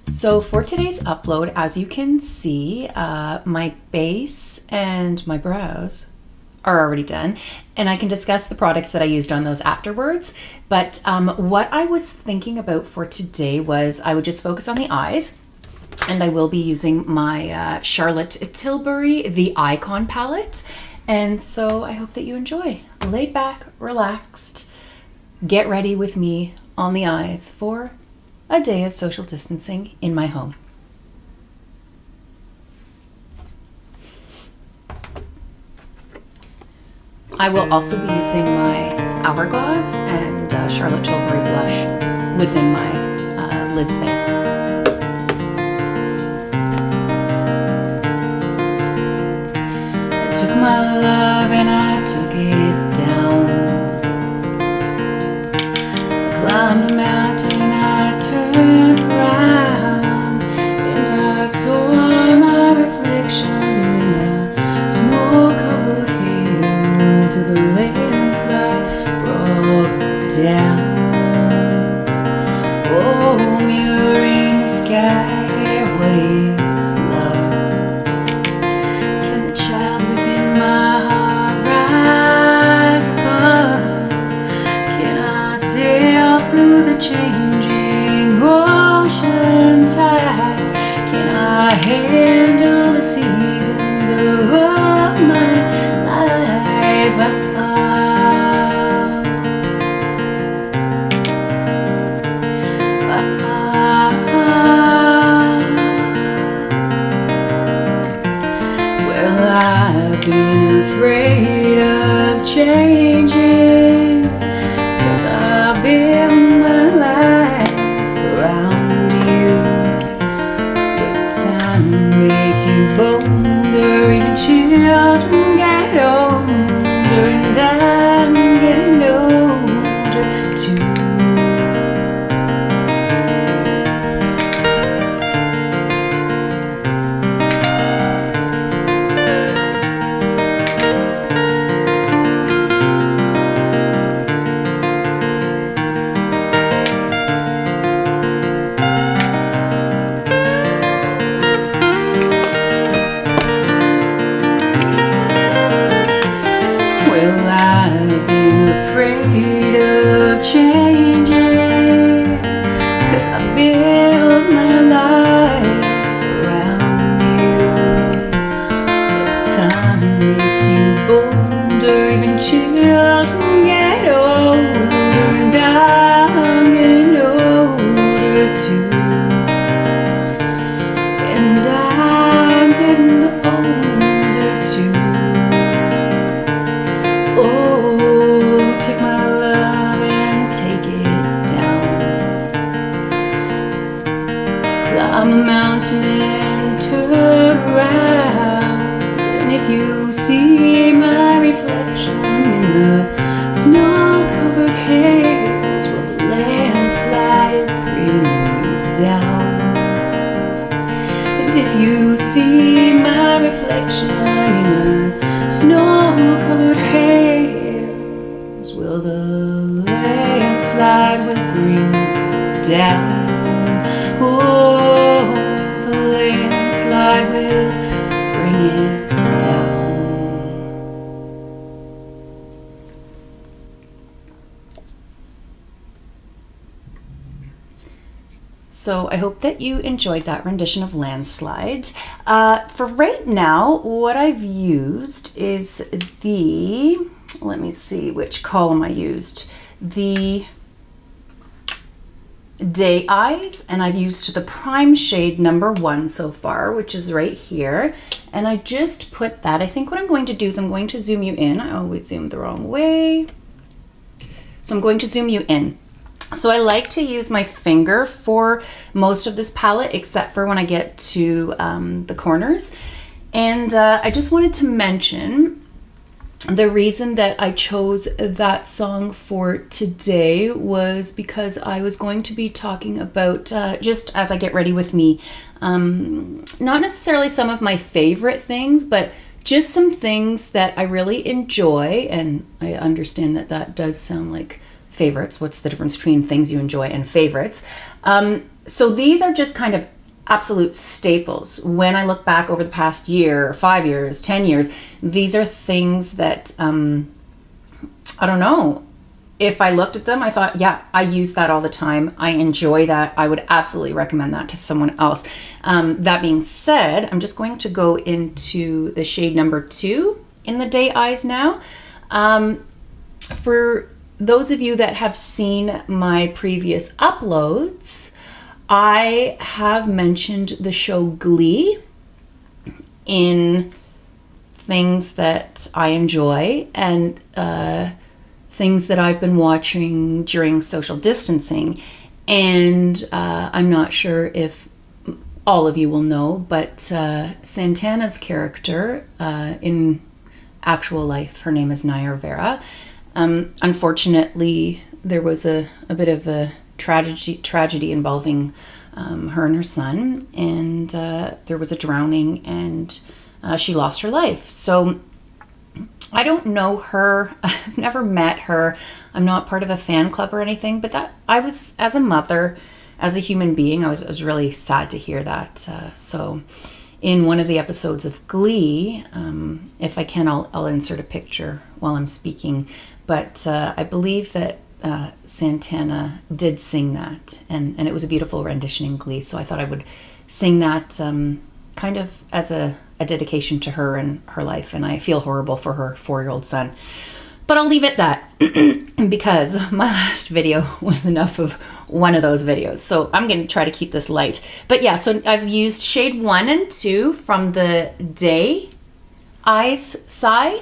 So for today's upload, as you can see, my base and my brows are already done, and I can discuss the products that I used on those afterwards. But what I was thinking about for today was I would just focus on the eyes, and I will be using my Charlotte Tilbury, the Icon palette. And so I hope that you enjoy. Laid back, relaxed, get ready with me on the eyes for a day of social distancing in my home. I will also be using my Hourglass and Charlotte Tilbury blush within my lid space. I took my love and I took it down. I climbed a mountain, I turned around, and I saw my reflection in a snow-covered hill till the landslide brought me down. Oh, mirror in the sky, what is love? Can the child within my heart rise above? Can I sail through the changing ocean tides? Can I handle the seasons of my life? Well, I've been afraid of changing, 'cause I've built my life around you. But time makes you bolder, even children get older, and I'm getting older too. Well, I've been afraid of changing, 'cause I built my life around you. But time makes you bolder, even children get older, and I'm getting older too. And I'm getting older too. Oh, take my love and take it down. Climb a mountain and turn around, and if you see my reflection in the snow-covered hills, well, the landslide will bring me down. And if you see my reflection in a snow-covered hills, well, the landslide will bring me down. Oh, the landslide will bring it down. So I hope that you enjoyed that rendition of Landslide. For right now, what I've used is the, let me see which column I used, the Day Eyes, and I've used the prime shade number 1 so far, which is right here. And I just put that. I think what I'm going to do is I'm going to zoom you in. I always zoom the wrong way. So I'm going to zoom you in. So I like to use my finger for most of this palette, except for when I get to the corners. And I just wanted to mention the reason that I chose that song for today was because I was going to be talking about, just as I get ready with me, not necessarily some of my favorite things, but just some things that I really enjoy, and I understand that that does sound like favorites. What's the difference between things you enjoy and favorites? So these are just kind of absolute staples. When I look back over the past year, 5 years, 10 years, these are things that, I don't know. If I looked at them, I thought, yeah, I use that all the time. I enjoy that. I would absolutely recommend that to someone else. That being said, I'm just going to go into the shade number 2 in the Day Eyes now. For those of you that have seen my previous uploads, I have mentioned the show Glee in things that I enjoy and things that I've been watching during social distancing. And I'm not sure if all of you will know, but Santana's character in actual life, her name is Naya Rivera. Unfortunately, there was a bit of a tragedy involving her and her son, and there was a drowning, and she lost her life. So I don't know her. I've never met her. I'm not part of a fan club or anything, but that I was, as a mother, as a human being, I was really sad to hear that. So in one of the episodes of Glee, if I can, I'll insert a picture while I'm speaking, but I believe that Santana did sing that, and it was a beautiful rendition in Glee, so I thought I would sing that kind of as a dedication to her and her life, and I feel horrible for her 4-year-old son. But I'll leave it that because my last video was enough of one of those videos. So I'm going to try to keep this light. But yeah, so I've used shade 1 and 2 from the Day Eyes side.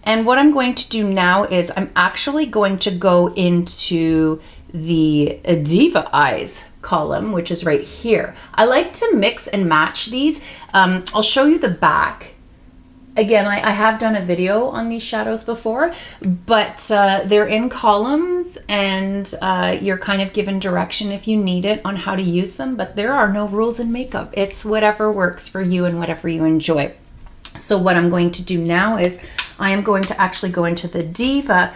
And what I'm going to do now is I'm actually going to go into the Diva Eyes column, which is right here. I like to mix and match these. I'll show you the back. Again, I have done a video on these shadows before, but they're in columns, and you're kind of given direction if you need it on how to use them, but there are no rules in makeup. It's whatever works for you and whatever you enjoy. So what I'm going to do now is I am going to actually go into the Diva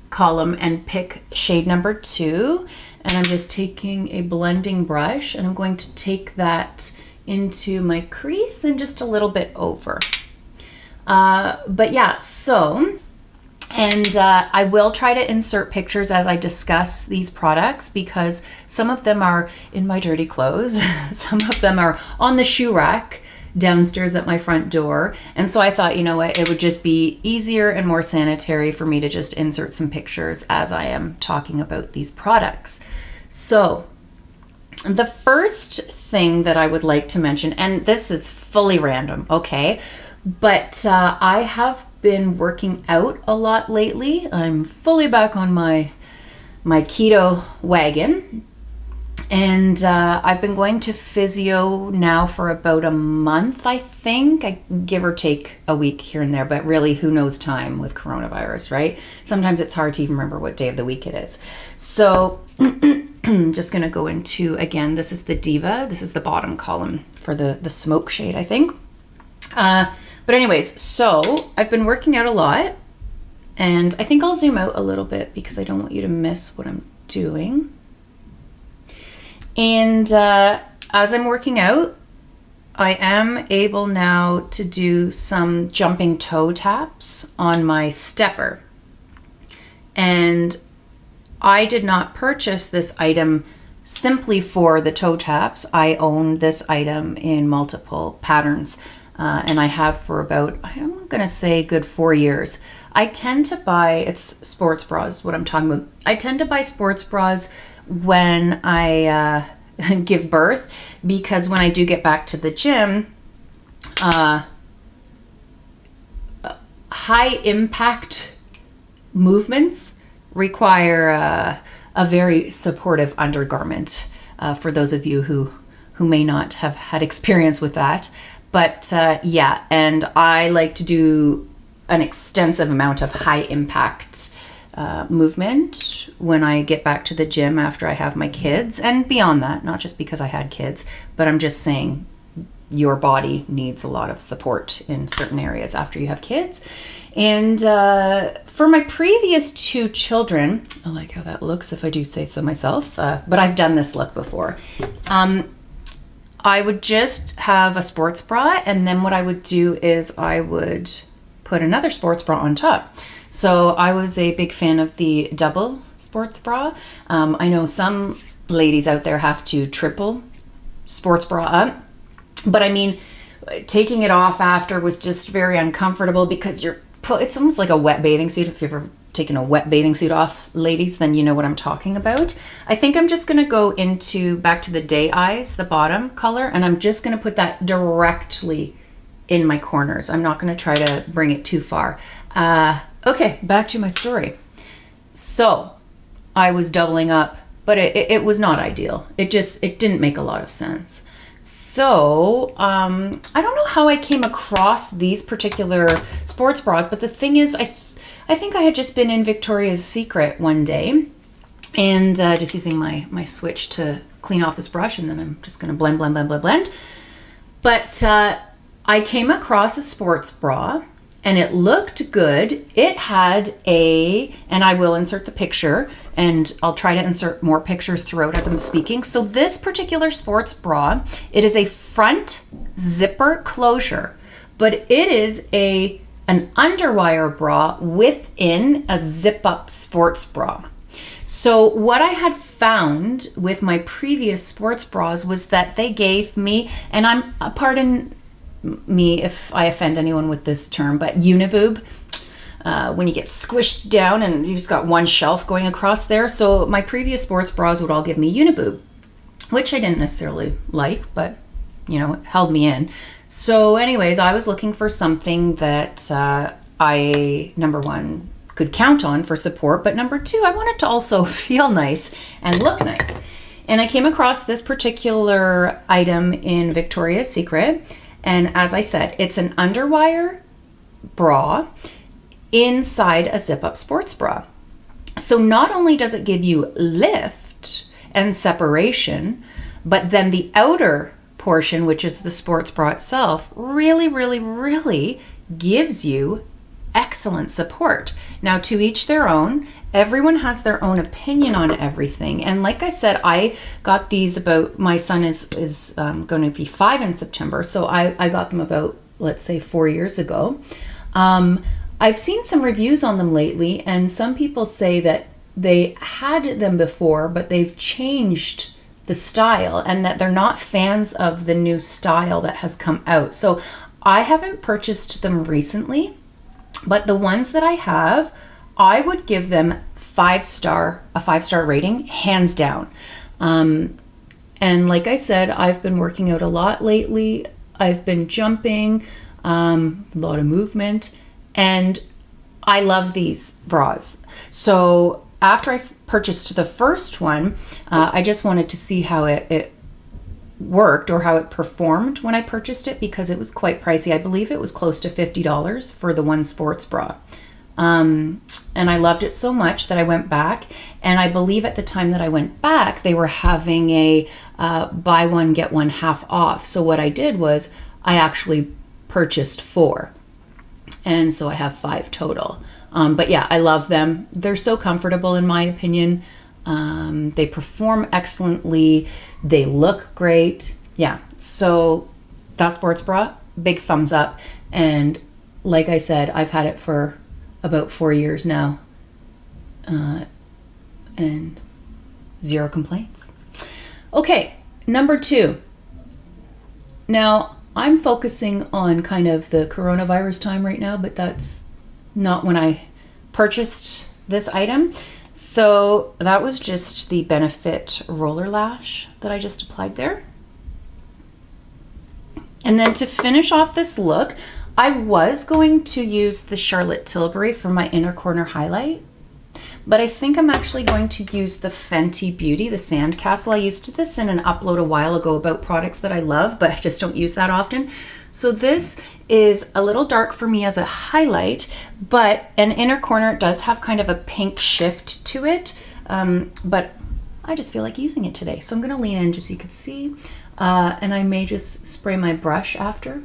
column and pick shade number 2, and I'm just taking a blending brush, and I'm going to take that into my crease and just a little bit over. But yeah, so, and I will try to insert pictures as I discuss these products, because some of them are in my dirty clothes, some of them are on the shoe rack downstairs at my front door, and so I thought, you know what, it would just be easier and more sanitary for me to just insert some pictures as I am talking about these products. So the first thing that I would like to mention, and this is fully random, okay, but I have been working out a lot lately. I'm fully back on my keto wagon. And I've been going to physio now for about a month, I think. I give or take a week here and there, but really, who knows time with coronavirus, right? Sometimes it's hard to even remember what day of the week it is. So I'm just going to go into, again, this is the Diva. This is the bottom column for the smoke shade, I think. But anyways, so I've been working out a lot. And I think I'll zoom out a little bit because I don't want you to miss what I'm doing. And as I'm working out, I am able now to do some jumping toe taps on my stepper. And I did not purchase this item simply for the toe taps. I own this item in multiple patterns, and I have for about, I'm going to say, good 4 years. I tend to buy, it's sports bras, what I'm talking about. I tend to buy sports bras when I give birth, because when I do get back to the gym, high impact movements require a very supportive undergarment, for those of you who may not have had experience with that. But yeah, and I like to do an extensive amount of high impact movement when I get back to the gym after I have my kids, and beyond that, not just because I had kids, but I'm just saying your body needs a lot of support in certain areas after you have kids. And for my previous 2 children, I like how that looks if I do say so myself, but I've done this look before. I would just have a sports bra, and then what I would do is I would put another sports bra on top. So I was a big fan of the double sports bra. I know some ladies out there have to triple sports bra up, but I mean, taking it off after was just very uncomfortable because it's almost like a wet bathing suit. If you've ever taken a wet bathing suit off, ladies, then you know what I'm talking about. I think I'm just going to go back to the day eyes, the bottom color, and I'm just going to put that directly in my corners. I'm not going to try to bring it too far. Okay, back to my story. So I was doubling up, but it was not ideal. It didn't make a lot of sense. So I don't know how I came across these particular sports bras, but the thing is, I think I had just been in Victoria's Secret one day and just using my switch to clean off this brush, and then I'm just going to blend. But I came across a sports bra and it looked good. It had and I will insert the picture, and I'll try to insert more pictures throughout as I'm speaking. So this particular sports bra, it is a front zipper closure, but it is an underwire bra within a zip-up sports bra. So what I had found with my previous sports bras was that they gave me, and pardon me if I offend anyone with this term, but uniboob, when you get squished down and you've just got one shelf going across there. So my previous sports bras would all give me uniboob, which I didn't necessarily like, but it held me in. So anyways, I was looking for something that I, number one, could count on for support, but number two, I wanted to also feel nice and look nice. And I came across this particular item in Victoria's Secret, and as I said, it's an underwire bra inside a zip-up sports bra. So not only does it give you lift and separation, but then the outer portion, which is the sports bra itself, really gives you excellent support. Now, to each their own. Everyone has their own opinion on everything. And like I said, I got these my son is going to be 5 in September. So I got them about, let's say, 4 years ago. I've seen some reviews on them lately, and some people say that they had them before, but they've changed the style and that they're not fans of the new style that has come out. So I haven't purchased them recently, but the ones that I have, I would give them a 5-star rating, hands down. And like I said, I've been working out a lot lately. I've been jumping, a lot of movement, and I love these bras. So after I purchased the first one, I just wanted to see how it worked or how it performed when I purchased it, because it was quite pricey. I believe it was close to $50 for the one sports bra. And I loved it so much that I went back, and I believe at the time that I went back, they were having a buy one, get one half off. So what I did was I actually purchased 4. And so I have 5 total. But yeah, I love them. They're so comfortable in my opinion. They perform excellently. They look great. Yeah. So that sports bra, big thumbs up. And like I said, I've had it for about 4 years now. And 0 complaints. Okay. Number 2. Now, I'm focusing on kind of the coronavirus time right now, but that's not when I purchased this item. So that was just the Benefit Roller Lash that I just applied there. And then to finish off this look, I was going to use the Charlotte Tilbury for my inner corner highlight, but I think I'm actually going to use the Fenty Beauty, the Sandcastle. I used this in an upload a while ago about products that I love, but I just don't use that often. So this is a little dark for me as a highlight, but an inner corner does have kind of a pink shift to it, but I just feel like using it today. So I'm going to lean in just so you can see. And I may just spray my brush after.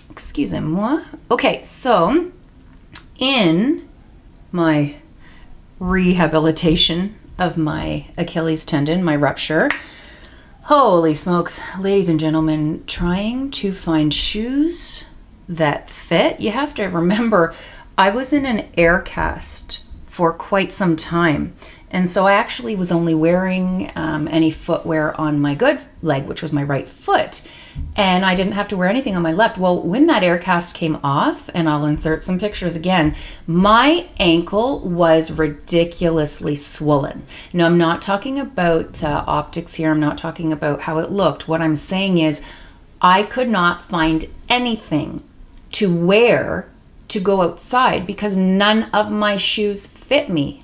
Excusez-moi. Okay, so in my rehabilitation of my Achilles tendon, my rupture, holy smokes, ladies and gentlemen, trying to find shoes that fit. You have to remember, I was in an air cast for quite some time. And so I actually was only wearing any footwear on my good leg, which was my right foot. And I didn't have to wear anything on my left. Well, when that air cast came off, and I'll insert some pictures again, my ankle was ridiculously swollen. Now, I'm not talking about optics here. I'm not talking about how it looked. What I'm saying is I could not find anything to wear to go outside because none of my shoes fit me.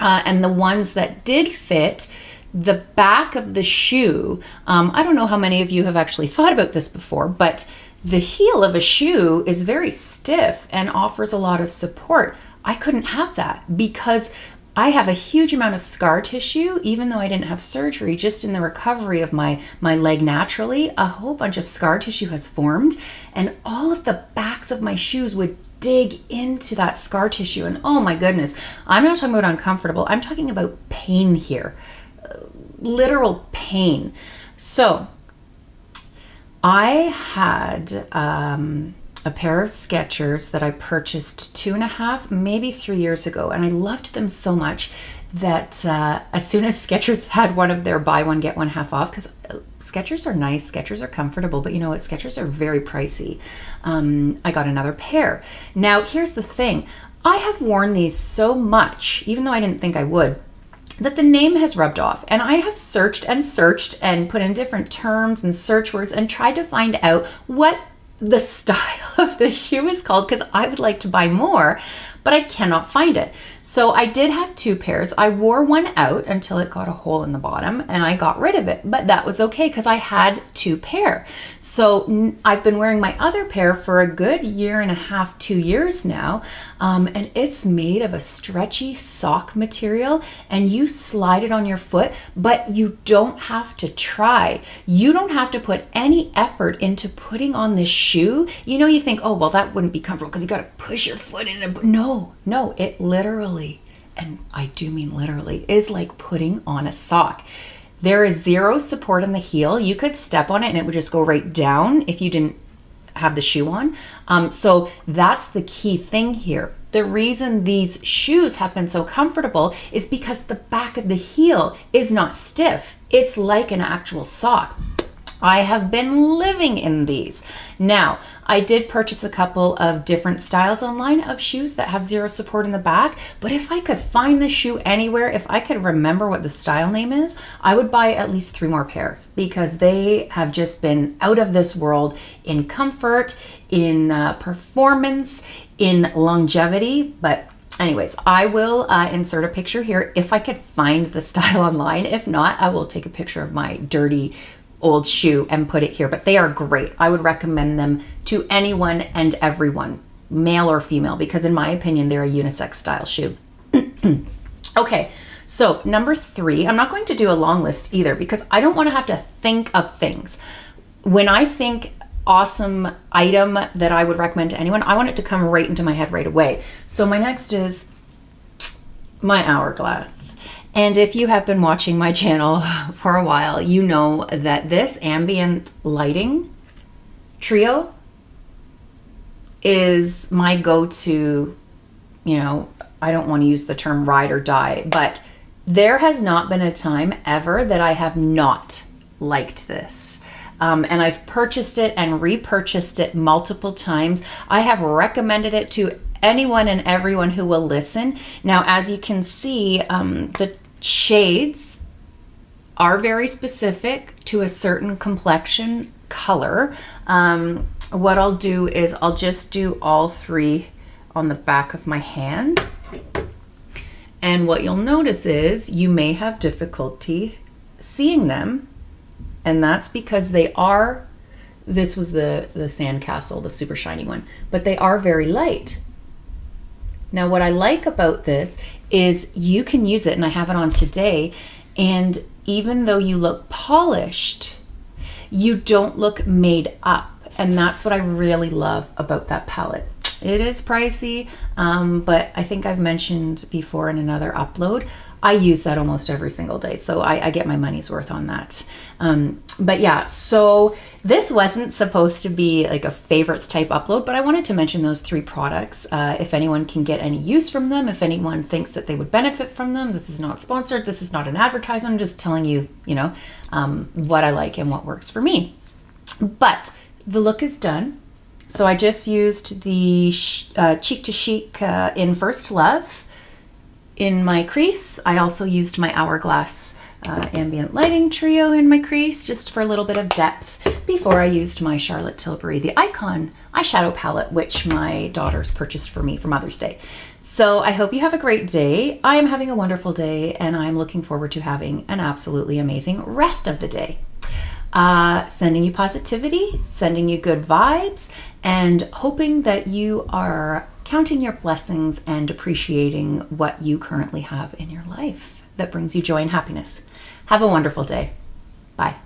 And the ones that did fit, the back of the shoe, I don't know how many of you have actually thought about this before, but the heel of a shoe is very stiff and offers a lot of support. I couldn't have that because I have a huge amount of scar tissue, even though I didn't have surgery, just in the recovery of my leg naturally, a whole bunch of scar tissue has formed, and all of the backs of my shoes would dig into that scar tissue. And oh my goodness, I'm not talking about uncomfortable. I'm talking about pain here, literal pain. So I had a pair of Skechers that I purchased 2.5, maybe 3 years ago. And I loved them so much that as soon as Skechers had one of their buy one, get one half off, because Skechers are nice, Skechers are comfortable, but you know what, Skechers are very pricey. I got another pair. Now, here's the thing. I have worn these so much, even though I didn't think I would, that the name has rubbed off. And I have searched and put in different terms and search words and tried to find out what the style of this shoe is called, because I would like to buy more, but I cannot find it. So I did have 2 pairs. I wore one out until it got a hole in the bottom and I got rid of it, but that was okay because I had 2 pair. So I've been wearing my other pair for a good 1.5 to 2 years now. And it's made of a stretchy sock material and you slide it on your foot, but you don't have to try. You don't have to put any effort into putting on this shoe. You know, you think, oh, well, that wouldn't be comfortable because you got to push your foot in it. No, it literally, and I do mean literally, is like putting on a sock. There is zero support in the heel. You could step on it and it would just go right down if you didn't have the shoe on. So that's the key thing here. The reason these shoes have been so comfortable is because the back of the heel is not stiff. It's like an actual sock. I have been living in these. Now, I did purchase a couple of different styles online of shoes that have zero support in the back, but if I could find the shoe anywhere, if I could remember what the style name is, I would buy at least 3 more pairs because they have just been out of this world in comfort, in performance, in longevity. But anyways, I will insert a picture here if I could find the style online. If not, I will take a picture of my dirty old shoe and put it here, but they are great. I would recommend them to anyone and everyone, male or female, because in my opinion, they're a unisex style shoe. Okay, so number 3, I'm not going to do a long list either because I don't want to have to think of things. When I think awesome item that I would recommend to anyone, I want it to come right into my head right away. So my next is my Hourglass. And if you have been watching my channel for a while, you know that this ambient lighting trio is my go-to, you know, I don't want to use the term ride or die, but there has not been a time ever that I have not liked this. And I've purchased it and repurchased it multiple times. I have recommended it to anyone and everyone who will listen. Now, as you can see, the shades are very specific to a certain complexion color. What I'll do is I'll just do all 3 on the back of my hand. And what you'll notice is you may have difficulty seeing them. And that's because they are, this was the Sandcastle, the super shiny one, but they are very light. Now, what I like about this is you can use it, and I have it on today, And even though you look polished, you don't look made up. And that's what I really love about that palette. It is pricey, but I think I've mentioned before in another upload, I use that almost every single day. So I get my money's worth on that. But yeah, so this wasn't supposed to be like a favorites type upload, but I wanted to mention those 3 products. If anyone can get any use from them, if anyone thinks that they would benefit from them, this is not sponsored. This is not an advertisement. I'm just telling you, what I like and what works for me. But the look is done. So I just used the Cheek to Chic in First Love in my crease. I also used my Hourglass ambient lighting trio in my crease just for a little bit of depth before I used my Charlotte Tilbury, the Icon eyeshadow palette, which my daughters purchased for me for Mother's Day. So I hope you have a great day. I am having a wonderful day, and I'm looking forward to having an absolutely amazing rest of the day. Sending you positivity, sending you good vibes, and hoping that you are counting your blessings and appreciating what you currently have in your life that brings you joy and happiness. Have a wonderful day. Bye.